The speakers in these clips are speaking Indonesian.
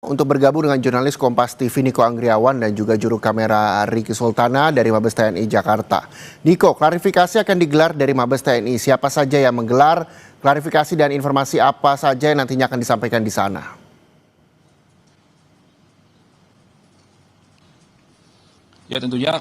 untuk bergabung dengan jurnalis Kompas TV Niko Anggriawan dan juga juru kamera Ricky Sultana dari Mabes TNI Jakarta. Niko, klarifikasi akan digelar dari Mabes TNI. Siapa saja yang menggelar klarifikasi dan informasi apa saja yang nantinya akan disampaikan di sana? Ya tentunya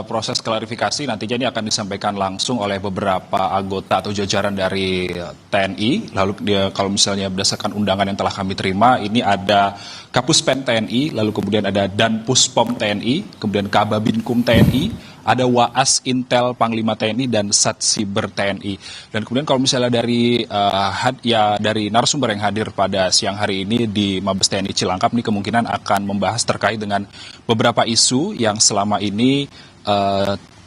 proses klarifikasi nantinya ini akan disampaikan langsung oleh beberapa anggota atau jajaran dari TNI. Lalu kalau misalnya berdasarkan undangan yang telah kami terima, ini ada Kapuspen TNI, lalu kemudian ada Danpuspom TNI, kemudian Kababinkum TNI, ada Waas Intel Panglima TNI dan Satsiber TNI. Dan kemudian kalau misalnya dari narasumber yang hadir pada siang hari ini di Mabes TNI Cilangkap ini kemungkinan akan membahas terkait dengan beberapa isu yang selama ini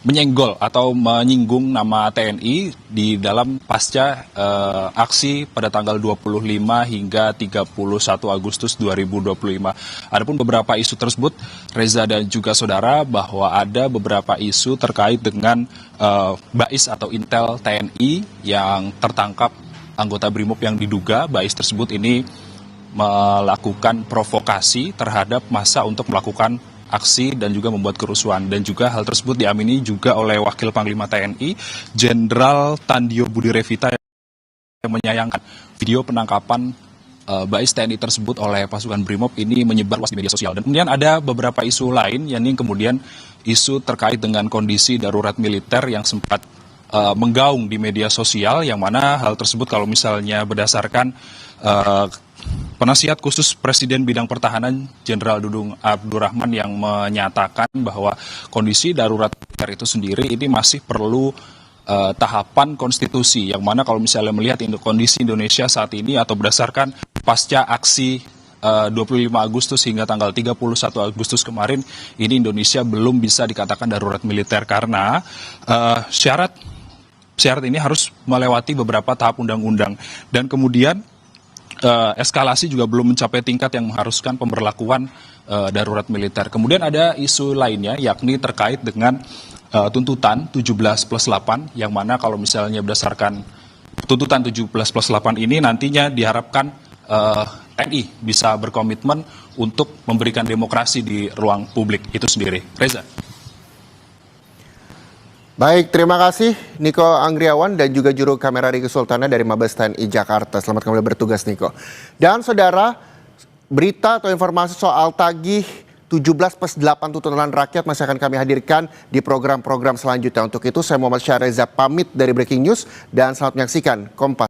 menyenggol atau menyinggung nama TNI di dalam pasca aksi pada tanggal 25 hingga 31 Agustus 2025. Adapun beberapa isu tersebut, Reza dan juga saudara, bahwa ada beberapa isu terkait dengan BAIS atau Intel TNI yang tertangkap anggota BRIMOB yang diduga BAIS tersebut ini melakukan provokasi terhadap massa untuk melakukan aksi dan juga membuat kerusuhan. Dan juga hal tersebut diamini juga oleh Wakil Panglima TNI, Jenderal Tandio Budi Revita, yang menyayangkan video penangkapan BAIS TNI tersebut oleh pasukan BRIMOB ini menyebar luas di media sosial. Dan kemudian ada beberapa isu lain, yakni kemudian isu terkait dengan kondisi darurat militer yang sempat menggaung di media sosial, yang mana hal tersebut kalau misalnya berdasarkan Penasihat Khusus Presiden Bidang Pertahanan Jenderal Dudung Abdurrahman yang menyatakan bahwa kondisi darurat militer itu sendiri ini masih perlu tahapan konstitusi, yang mana kalau misalnya melihat kondisi Indonesia saat ini atau berdasarkan pasca aksi 25 Agustus hingga tanggal 31 Agustus kemarin, ini Indonesia belum bisa dikatakan darurat militer karena syarat ini harus melewati beberapa tahap undang-undang, dan kemudian eskalasi juga belum mencapai tingkat yang mengharuskan pemberlakuan darurat militer. Kemudian ada isu lainnya, yakni terkait dengan tuntutan 17+8, yang mana kalau misalnya berdasarkan tuntutan 17+8 ini nantinya diharapkan TNI bisa berkomitmen untuk memberikan demokrasi di ruang publik itu sendiri. Reza. Baik, terima kasih Niko Anggriawan dan juga juru kamera Ricky Sultana dari Mabes TNI Jakarta. Selamat kembali bertugas, Niko. Dan saudara, berita atau informasi soal tagih 17+8 tuntutan rakyat masih akan kami hadirkan di program-program selanjutnya. Untuk itu saya Muhammad Syareza pamit dari Breaking News dan selamat menyaksikan Kompas.